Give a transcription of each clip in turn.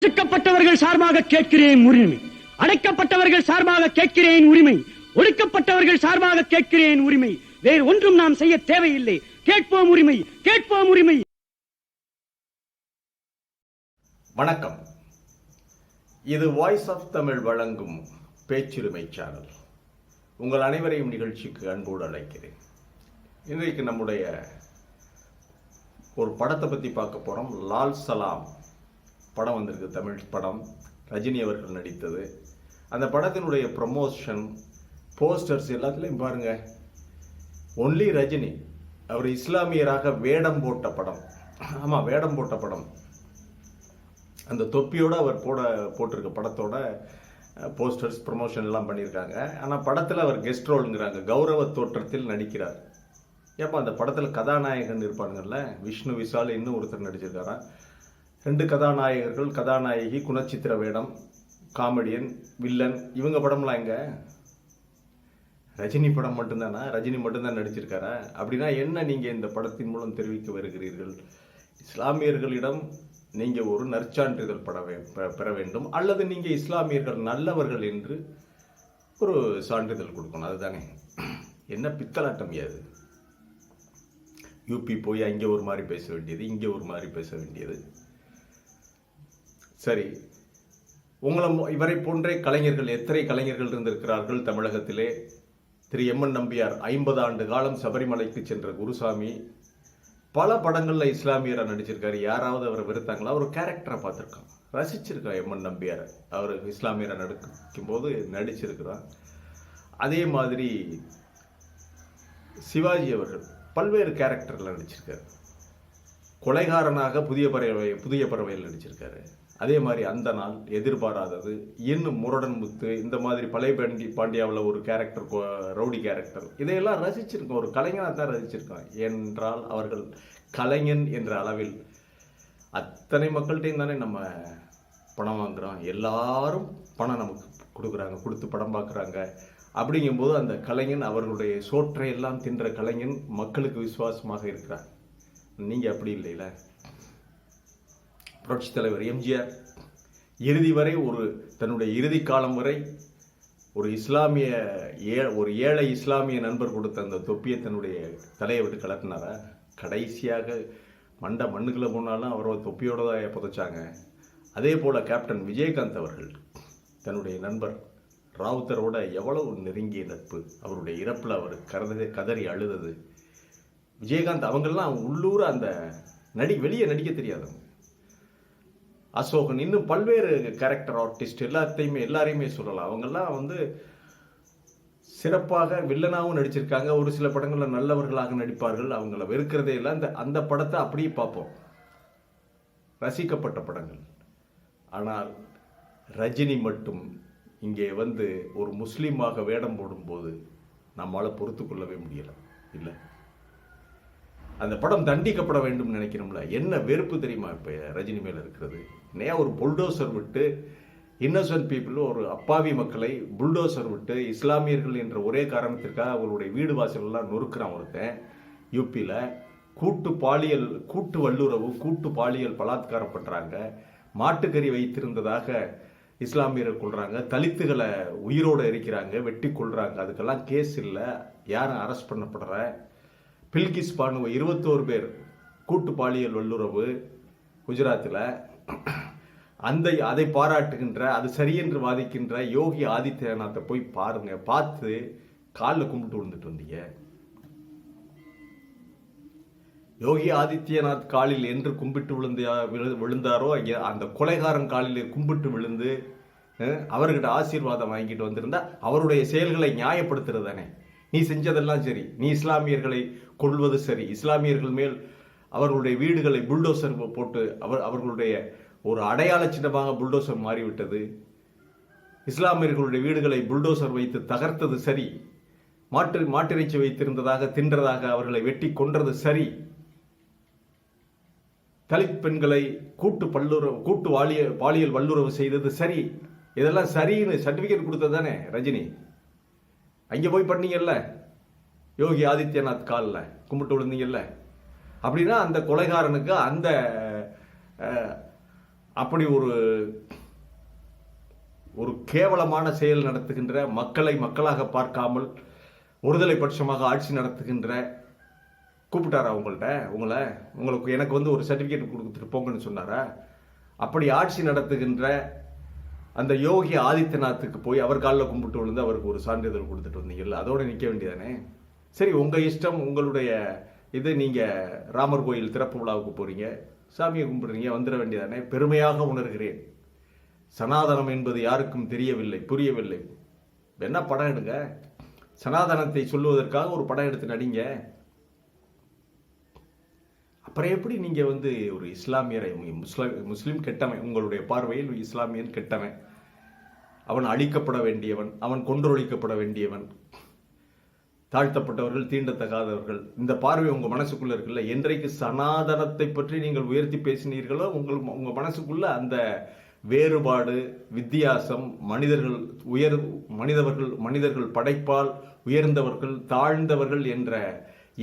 ஒடுக்கப்பட்டவர்கள் சார்பாக கேட்கிறேன் உரிமை, அடைக்கப்பட்டவர்கள் சார்பாக கேட்கிறேன் உரிமை, ஒடுக்கப்பட்டவர்கள் சார்பாக கேட்கிறேன் உரிமை. வேறு ஒன்றும் நாம் செய்ய தேவையில்லை. கேட்போம் உரிமை, கேட்போம் உரிமை. வணக்கம். இது வாய்ஸ் ஆஃப் தமிழ் வழங்கும் பேச்சுரிமை சேனல். உங்கள் அனைவரையும் நிகழ்ச்சிக்கு அன்போடு அழைக்கிறேன். இன்றைக்கு நம்முடைய ஒரு படத்தை பற்றி பார்க்க போகிறோம். லால் சலாம் படம் வந்திருக்கு, தமிழ் படம். ரஜினி அவர்கள் நடித்தது. அந்த படத்தினுடைய ப்ரமோஷன் போஸ்டர்ஸ் எல்லாத்துலேயும் பாருங்க, ஒன்லி ரஜினி. அவர் இஸ்லாமியராக வேடம் போட்ட படம். ஆமாம், வேடம் போட்ட படம். அந்த தொப்பியோடு அவர் போட்டிருக்க படத்தோட போஸ்டர்ஸ் ப்ரமோஷன் எல்லாம் பண்ணியிருக்காங்க. ஆனால் படத்தில் அவர் கெஸ்ட் ரோலுங்கிறாங்க, கௌரவ தோற்றத்தில் நடிக்கிறார். ஏப்பா அந்த படத்தில் கதாநாயகன் இருப்பானுங்கள்ல, விஷ்ணு விஷால் இன்னும் ஒருத்தர் நடிச்சிருக்காரா. 2 கதாநாயகர்கள், கதாநாயகி, குணச்சித்திர வேடம், காமெடியன், வில்லன். இவங்க படம்லாம் எங்க? ரஜினி படம் மட்டும்தானா? ரஜினி மட்டும்தான் நடிச்சிருக்காரா? அப்படின்னா என்ன நீங்கள் இந்த படத்தின் மூலம் தெரிவிக்க வருகிறீர்கள்? இஸ்லாமியர்களிடம் நீங்கள் ஒரு நற்சான்றிதழ் பெற வேண்டும், அல்லது நீங்கள் இஸ்லாமியர்கள் நல்லவர்கள் என்று ஒரு சான்றிதழ் கொடுக்கணும். அதுதானே. என்ன பித்தலாட்டம் அது? யூபி போய் அங்கே ஒரு மாதிரி பேச வேண்டியது, இங்கே ஒரு மாதிரி பேச வேண்டியது. சரி, இவரை போன்றே கலைஞர்கள், எத்தனை கலைஞர்கள் இருந்திருக்கிறார்கள் தமிழகத்திலே. திரு எம்.என். நம்பியார் 50 ஆண்டு காலம் சபரிமலைக்கு சென்ற குருசாமி பல படங்களில் இஸ்லாமியராக நடிச்சிருக்காரு. யாராவது அவரை வெறுத்தாங்களா? ஒரு கேரக்டரை பார்த்துருக்கோம், ரசிச்சிருக்கோம். எம்.என். நம்பியார் அவர் இஸ்லாமியராக நடிக்கும் போது நடிச்சிருக்கிறார். அதே மாதிரி சிவாஜி அவர்கள் பல்வேறு கேரக்டரில் நடிச்சிருக்காரு. கொலைகாரனாக புதிய பறவையில் நடிச்சிருக்காரு. அதே மாதிரி அந்த நாள், எதிர்பாராதது, இன்னும் முரடன் முத்து, இந்த மாதிரி பழைய பாண்டியாவில் ஒரு கேரக்டர், ரவுடி கேரக்டர், இதையெல்லாம் ரசிச்சிருக்கோம். ஒரு கலைஞனாக தான் ரசிச்சிருக்கோம். என்றால் அவர்கள் கலைஞன் என்ற அளவில் அத்தனை மக்கள்கிட்டையும் தானே நம்ம பணம் வாங்குகிறோம். எல்லாரும் பணம் நமக்கு கொடுக்குறாங்க, கொடுத்து படம் பார்க்குறாங்க. அப்படிங்கும்போது அந்த கலைஞன், அவர்களுடைய சோற்றை எல்லாம் தின்ற கலைஞன் மக்களுக்கு விசுவாசமாக இருக்கிறார். நீங்கள் அப்படி இல்லைல்ல. புரட்சி தலைவர் எம்ஜிஆர் இறுதி வரை, தன்னுடைய இறுதி காலம் வரை ஒரு ஏழை இஸ்லாமிய நண்பர் கொடுத்த அந்த தொப்பியை தன்னுடைய தலையை விட்டு கலட்டினாரா? கடைசியாக மண்ணுக்குள்ளே போனாலும் அவரோட தொப்பியோட தான் புதைச்சாங்க. அதே போல் கேப்டன் விஜயகாந்த் அவர்கள் தன்னுடைய நண்பர் ராவுத்தரோட எவ்வளவு நெருங்கிய நட்பு. அவருடைய இறப்பில் அவர் கதறி அழுதது. விஜயகாந்த் அவங்கெல்லாம் உள்ளூர் அந்த வெளியே நடிக்க தெரியாதவங்க. அசோகன், இன்னும் பல்வேறு கேரக்டர் ஆர்டிஸ்ட் எல்லாரையுமே சொல்லலாம். அவங்கெல்லாம் சிறப்பாக வில்லனாகவும் நடிச்சிருக்காங்க. ஒரு சில படங்களில் நல்லவர்களாக நடிப்பார்கள். அவங்கள வெறுக்கிறதே இல்லை. அந்த படத்தை அப்படியே பார்ப்போம், ரசிக்கப்பட்ட படங்கள். ஆனால் ரஜினி மட்டும் இங்கே ஒரு முஸ்லீமாக வேடம் போடும்போது நம்மளால் பொறுத்து கொள்ளவே முடியலை. இல்லை, அந்த படம் தண்டிக்கப்பட வேண்டும் நினைக்கிறோம்ல. என்ன வெறுப்பு தெரியுமா இப்போ ரஜினி மேலே இருக்கிறது? ஒரு புல்டோசர் விட்டு இன்னோசன்ட் பீப்புள், ஒரு அப்பாவி மக்களை புல்டோசர் விட்டு இஸ்லாமியர்கள் என்ற ஒரே காரணத்திற்காக அவர்களுடைய வீடு வாசலெல்லாம் நொறுக்கிறான் ஒருத்தன். யூபியில் கூட்டு வல்லுறவு, கூட்டு பாலியல் பலாத்காரம் பண்ணுறாங்க. மாட்டுக்கறி வைத்திருந்ததாக இஸ்லாமியர்கள் கொள்றாங்க. தலித்துகளை உயிரோடு எரிக்கிறாங்க, வெட்டி கொள்றாங்க. அதுக்கெல்லாம் கேஸ் இல்லை, யாரும் அரெஸ்ட் பண்ணப்படுற. பில்கிஸ் பானு 21 பேர் கூட்டு பாலியல் வல்லுறவு குஜராத்தில். அதை பாராட்டுகின்ற, அது சரியென்று வாதிக்கின்ற யோகி ஆதித்யநாத்தை போய் பாருங்க. பார்த்து காலில் கும்பிட்டு விழுந்துட்டு வந்தீங்க. யோகி ஆதித்யநாத் காலில் என்று கும்பிட்டு விழுந்தாரோ, அந்த கொலைகாரன் காலில் கும்பிட்டு விழுந்து அவர்கிட்ட ஆசீர்வாதம் வாங்கிட்டு வந்திருந்தா அவருடைய செயல்களை நியாயப்படுத்துறது தானே. நீ செஞ்சதெல்லாம் சரி, நீ இஸ்லாமியர்களை கொள்வது சரி, இஸ்லாமியர்கள் மேல் அவர்களுடைய வீடுகளை புல்டோசர் போட்டு அவர்களுடைய ஒரு அடையாள சின்னமாக புல்டோசர் மாறிவிட்டது. இஸ்லாமியர்களுடைய வீடுகளை புல்டோசர் வைத்து தகர்த்தது சரி. மாட்டிறைச்சி வைத்திருந்ததாக தின்றதாக அவர்களை வெட்டி கொன்றது சரி. தலித் பெண்களை கூட்டு பாலியல் வல்லுறவு செய்தது சரி. இதெல்லாம் சரின்னு சர்டிபிகேட் கொடுத்தது தானே ரஜினி. அங்கே போய் பண்ணீங்கல்ல, யோகி ஆதித்யநாத் காலில் கும்பிட்டு விழுந்தீங்கல்ல. அப்படின்னா அந்த கொலைகாரனுக்கு அப்படி ஒரு ஒரு கேவலமான செயல் நடத்துகின்ற, மக்களை மக்களாக பார்க்காமல் ஒருதலை பட்சமாக ஆட்சி நடத்துகின்ற, கூப்பிட்டாரா உங்களுக்கு எனக்கு வந்து ஒரு சர்டிபிகேட் கொடுத்துட்டு போங்கன்னு சொன்னாரா? அப்படி ஆட்சி நடத்துகின்ற அந்த யோகி ஆதித்யநாத்துக்கு போய் அவர் காலில் கும்பிட்டு விழுந்து அவருக்கு ஒரு சான்றிதழ் கொடுத்துட்டு வந்தீங்கல்ல, அதோட நிற்க வேண்டியதானே? சரி, உங்க இஷ்டம், உங்களுடைய இது. நீங்க ராமர் கோயில் திறப்பு விழாவுக்கு போறீங்க, சாமியை கும்பிடுறீங்க, வந்துட வேண்டியதானே? பெருமையாக உணர்கிறேன், சனாதனம் என்பது யாருக்கும் தெரியவில்லை, புரியவில்லை. என்ன படம் எடுங்க, சனாதனத்தை சொல்லுவதற்காக ஒரு படம் எடுத்து நடிங்க. அப்புறம் எப்படி நீங்க வந்து ஒரு இஸ்லாமியரை, முஸ்லிம் கெட்டவன், உங்களுடைய பார்வையில் இஸ்லாமியன் கெட்டவன், அவன் அழிக்கப்பட வேண்டியவன், அவன் கொன்றொழிக்கப்பட வேண்டியவன், தாழ்த்தப்பட்டவர்கள், தீண்டத்தகாதவர்கள், இந்த பார்வை உங்க மனசுக்குள்ள இருக்குல்ல. என்றைக்கு சனாதனத்தை பற்றி நீங்கள் உயர்த்தி பேசினீர்களோ உங்க மனசுக்குள்ள அந்த வேறுபாடு, வித்தியாசம், மனிதர்கள் படைப்பால் உயர்ந்தவர்கள், தாழ்ந்தவர்கள் என்ற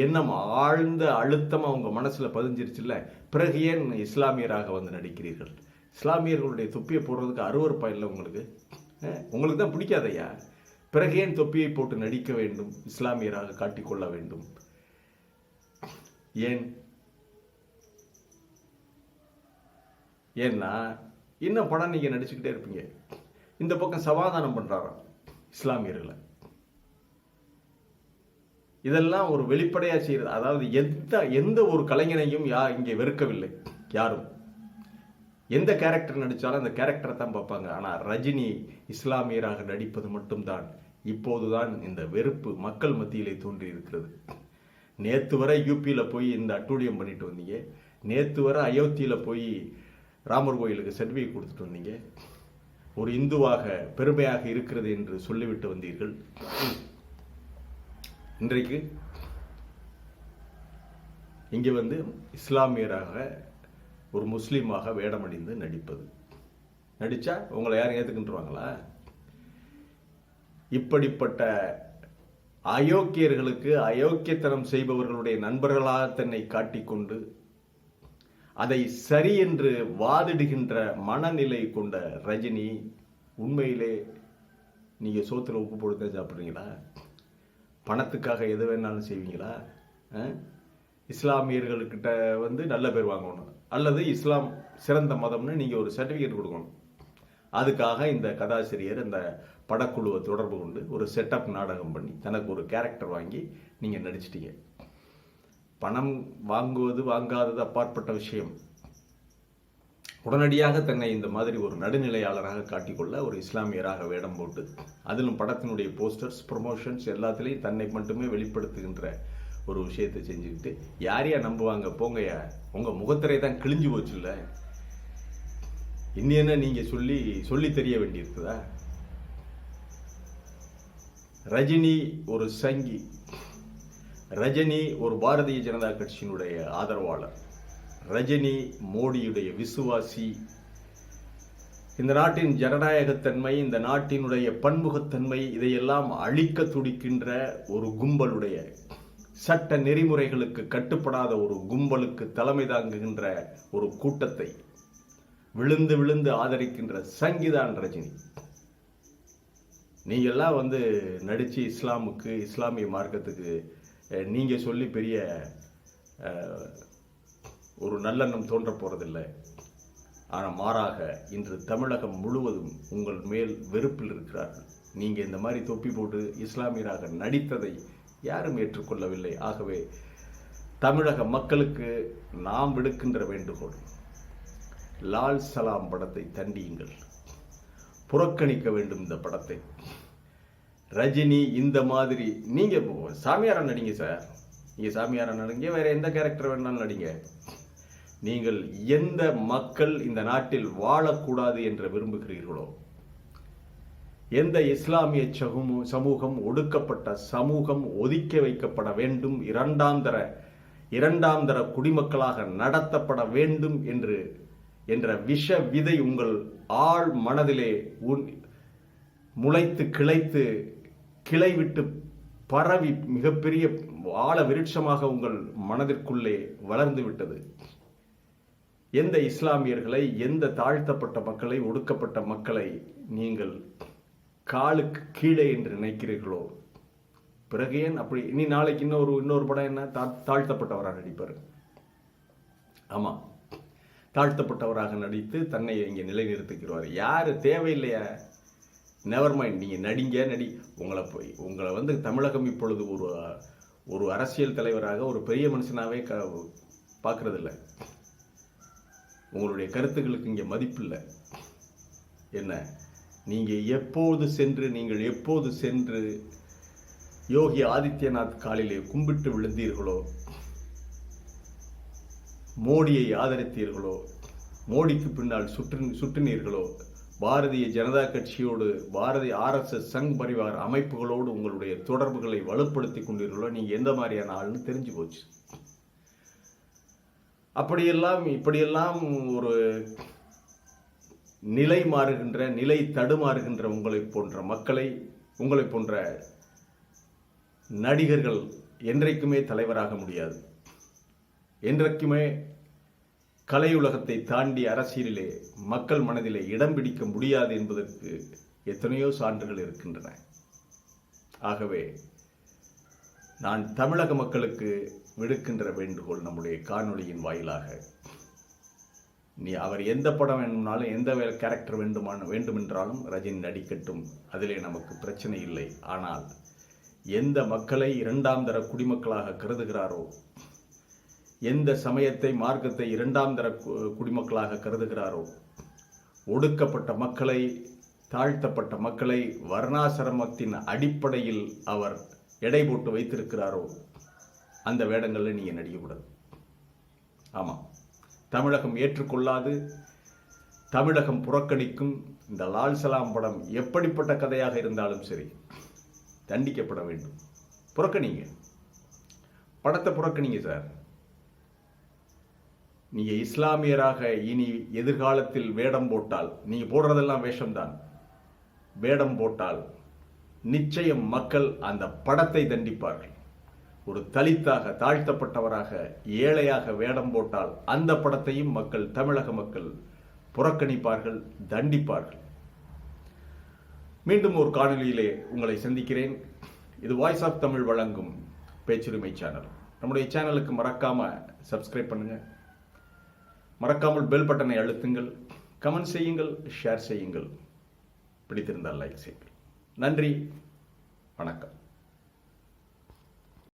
எண்ணம் ஆழ்ந்த அழுத்தம் அவங்க மனசுல பதிஞ்சிருச்சுல்ல. பிறகு ஏன் இஸ்லாமியராக வந்து நடிக்கிறீர்கள்? இஸ்லாமியர்களுடைய தொப்பியை போடுறதுக்கு அருவருப்பா இல்லை உங்களுக்கு தான் பிடிக்காதையா? பிறகு ஏன் தொப்பியை போட்டு நடிக்க வேண்டும், இஸ்லாமியராக காட்டிக்கொள்ள வேண்டும்? ஏன்னா இன்னும் படம் நீங்க நடிச்சுக்கிட்டே இருப்பீங்க. இந்த பக்கம் சமாதானம் பண்றாராம் இஸ்லாமியர்களை. இதெல்லாம் ஒரு வெளிப்படையா செய்யறது. அதாவது எந்த ஒரு கலைஞனையும் இங்கே வெறுக்கவில்லை யாரும். எந்த கேரக்டர் நடிச்சாலும் அந்த கேரக்டரை தான் பார்ப்பாங்க. ஆனா ரஜினி இஸ்லாமியராக நடிப்பது மட்டும்தான் இப்போதுதான் இந்த வெறுப்பு மக்கள் மத்தியிலே தோன்றி இருக்கிறது. நேத்து வரை யூபியில போய் இந்த அட்டூழியம் பண்ணிட்டு வந்தீங்க, நேத்து வரை அயோத்தியில போய் ராமர் கோயிலுக்கு சர்டிபிகேட் கொடுத்துட்டு வந்தீங்க, ஒரு இந்துவாக பெருமையாக இருக்கிறது என்று சொல்லிவிட்டு வந்தீர்கள். இன்றைக்கு இங்கே வந்து இஸ்லாமியராக ஒரு முஸ்லீமாக வேடமணிந்து நடிச்சா உங்களை யாரும் ஏத்துக்கின்றுவாங்களா? இப்படிப்பட்ட அயோக்கியர்களுக்கு, அயோக்கியத்தனம் செய்பவர்களுடைய நண்பர்களாக தன்னை காட்டிக்கொண்டு அதை சரி என்று வாதிடுகின்ற மனநிலை கொண்ட ரஜினி, உண்மையிலே நீங்க சோத்துல உப்பு போட்டு சாப்பிடுறீங்களா? பணத்துக்காக எது வேணாலும் செய்வீங்களா? இஸ்லாமியர்கள்கிட்ட வந்து நல்ல பேர் வாங்கணும், அல்லது இஸ்லாம் சிறந்த மதம்னு நீங்க ஒரு சர்டிபிகேட் கொடுக்கணும். அதுக்காக இந்த கதாசிரியர் இந்த படக்குழுவை தொடர்பு கொண்டு ஒரு செட்டப் நாடகம் பண்ணி தனக்கு ஒரு கேரக்டர் வாங்கி நீங்க நடிச்சிட்டீங்க. பணம் வாங்குவது வாங்காதது அப்பாற்பட்ட விஷயம். உடனடியாக தன்னை இந்த மாதிரி ஒரு நடுநிலையாளராக காட்டிக்கொள்ள ஒரு இஸ்லாமியராக வேடம் போட்டு, அதிலும் படத்தினுடைய போஸ்டர்ஸ், ப்ரொமோஷன்ஸ் எல்லாத்திலையும் தன்னை மட்டுமே வெளிப்படுத்துகின்ற ஒரு விஷயத்தை செஞ்சுக்கிட்டு யாரையா நம்புவாங்க? போங்கயா, உங்க முகத்திரை தான் கிழிஞ்சு போச்சுல்ல. இன்னும் நீங்க சொல்லி தெரிய வேண்டியிருக்குதா? ரஜினி ஒரு சங்கி, ரஜினி ஒரு பாரதிய ஜனதா கட்சியினுடைய ஆதரவாளர், ரஜினி மோடியுடைய விசுவாசி. இந்த நாட்டின் ஜனநாயகத்தன்மை, இந்த நாட்டினுடைய பன்முகத்தன்மை, இதையெல்லாம் அழிக்க துடிக்கின்ற ஒரு கும்பலுடைய, சட்ட நெறிமுறைகளுக்கு கட்டுப்படாத ஒரு கும்பலுக்கு தலைமை தாங்குகின்ற ஒரு கூட்டத்தை விழுந்து விழுந்து ஆதரிக்கின்ற சங்கிதான் ரஜினி. நீங்கெல்லாம் வந்து நடிச்சு இஸ்லாமுக்கு, இஸ்லாமிய மார்க்கத்துக்கு நீங்க சொல்லி பெரிய ஒரு நல்லெண்ணம் தோன்ற போறதில்லை. ஆனால் மாறாக இன்று தமிழகம் முழுவதும் உங்கள் மேல் வெறுப்பில் இருக்கிறார்கள். நீங்க இந்த மாதிரி தொப்பி போட்டு இஸ்லாமியராக நடித்ததை யாரும் ஏற்றுக்கொள்ளவில்லை. ஆகவே தமிழக மக்களுக்கு நாம் விடுக்கின்ற வேண்டுகோள், லால் சலாம் படத்தை தண்டியுங்கள், புறக்கணிக்க வேண்டும் இந்த படத்தை. ரஜினி இந்த மாதிரி நீங்க சாமியாரா நடிங்க சார், நீங்க சாமியாரா நடிங்க, வேற எந்த கேரக்டர் வேணாலும் நடிங்க. நீங்கள் எந்த மக்கள் இந்த நாட்டில் வாழக்கூடாது என்று விரும்புகிறீர்களோ, எந்த இஸ்லாமிய சமூகம் ஒடுக்கப்பட்ட சமூகம், ஒதுக்கி வைக்கப்பட வேண்டும், இரண்டாம் தர குடிமக்களாக நடத்தப்பட வேண்டும் என்ற விஷ விதை உங்கள் ஆழ் மனதிலே முளைத்து கிளைத்து கிளை விட்டு பரவி மிகப்பெரிய ஆழ விருட்சமாக உங்கள் மனதிற்குள்ளே வளர்ந்து விட்டது. எந்த இஸ்லாமியர்களை, எந்த தாழ்த்தப்பட்ட மக்களை, ஒடுக்கப்பட்ட மக்களை நீங்கள் காலுக்கு கீழே என்று நினைக்கிறீர்களோ, பிறகு ஏன் அப்படி இனி நாளைக்கு இன்னொரு படம் என்ன, தாழ்த்தப்பட்டவராக நடிப்பார். ஆமா, தாழ்த்தப்பட்டவராக நடித்து தன்னை இங்கே நிலைநிறுத்திக்கிறார். யாரு தேவையில்லையா? நெவர் மைண்ட், நீங்க நடி. உங்களை தமிழகம் இப்பொழுது ஒரு அரசியல் தலைவராக, ஒரு பெரிய மனுஷனாவே பார்க்கறது இல்லை. உங்களுடைய கருத்துக்களுக்கு இங்கே மதிப்பு இல்லை. என்ன, நீங்கள் எப்போது சென்று யோகி ஆதித்யநாத் காலிலே கும்பிட்டு விழுந்தீர்களோ, மோடியை ஆதரித்தீர்களோ, மோடிக்கு பின்னால் சுற்றினீர்களோ, பாரதிய ஜனதா கட்சியோடு, RSS சங் பரிவார் அமைப்புகளோடு உங்களுடைய தொடர்புகளை வலுப்படுத்தி கொண்டீர்களோ, நீங்க எந்த மாதிரியான ஆள்னு தெரிஞ்சு போச்சு. இப்படியெல்லாம் ஒரு நிலை தடுமாறுகின்ற உங்களை போன்ற மக்களை, உங்களை போன்ற நடிகர்கள் என்றைக்குமே தலைவராக முடியாது. என்றைக்குமே கலையுலகத்தை தாண்டி அரசியலிலே, மக்கள் மனதிலே இடம் பிடிக்க முடியாது என்பதற்கு எத்தனையோ சான்றுகள் இருக்கின்றன. ஆகவே நான் தமிழக மக்களுக்கு விடுக்கின்ற வேண்டுகோள், நம்முடைய காணொளியின் வாயிலாக, அவர் எந்த படம் வேண்டுமானாலும், எந்த கேரக்டர் வேண்டுமென்றாலும் ரஜினி நடிக்கட்டும், அதிலே நமக்கு பிரச்சனை இல்லை. ஆனால் எந்த மக்களை இரண்டாம் தர குடிமக்களாக கருதுகிறாரோ, எந்த சமயத்தை, மார்க்கத்தை இரண்டாம் தர குடிமக்களாக கருதுகிறாரோ, ஒடுக்கப்பட்ட மக்களை, தாழ்த்தப்பட்ட மக்களை வர்ணாசிரமத்தின் அடிப்படையில் அவர் எடை போட்டு வைத்திருக்கிறாரோ, அந்த வேடங்களில் நீங்க நடிக்கக்கூடாது. ஆமா, தமிழகம் ஏற்றுக்கொள்ளாது, தமிழகம் புறக்கணிக்கும். இந்த லால் சலாம் படம் எப்படிப்பட்ட கதையாக இருந்தாலும் சரி, தண்டிக்கப்பட வேண்டும். புறக்கணிங்க, படத்தை புறக்கணிங்க சார். நீங்க இஸ்லாமியராக இனி எதிர்காலத்தில் வேடம் போட்டால், நீங்க போடுறதெல்லாம் வேஷம்தான், வேடம் போட்டால் நிச்சயம் மக்கள் அந்த படத்தை தண்டிப்பார்கள். ஒரு தலித்தாக, தாழ்த்தப்பட்டவராக, ஏழையாக வேடம் போட்டால் அந்த படத்தையும் மக்கள், தமிழக மக்கள் புறக்கணிப்பார்கள், தண்டிப்பார்கள். மீண்டும் ஒரு காணொலியிலே உங்களை சந்திக்கிறேன். இது வாய்ஸ் ஆஃப் தமிழ் வழங்கும் பேச்சுரிமை சேனல். நம்முடைய சேனலுக்கு மறக்காம சப்ஸ்கிரைப் பண்ணுங்க, மறக்காமல் பெல் பட்டனை அழுத்துங்கள், கமெண்ட் செய்யுங்கள், ஷேர் செய்யுங்கள், பிடித்திருந்தால் லைக் செய்யுங்கள். நன்றி, வணக்கம்.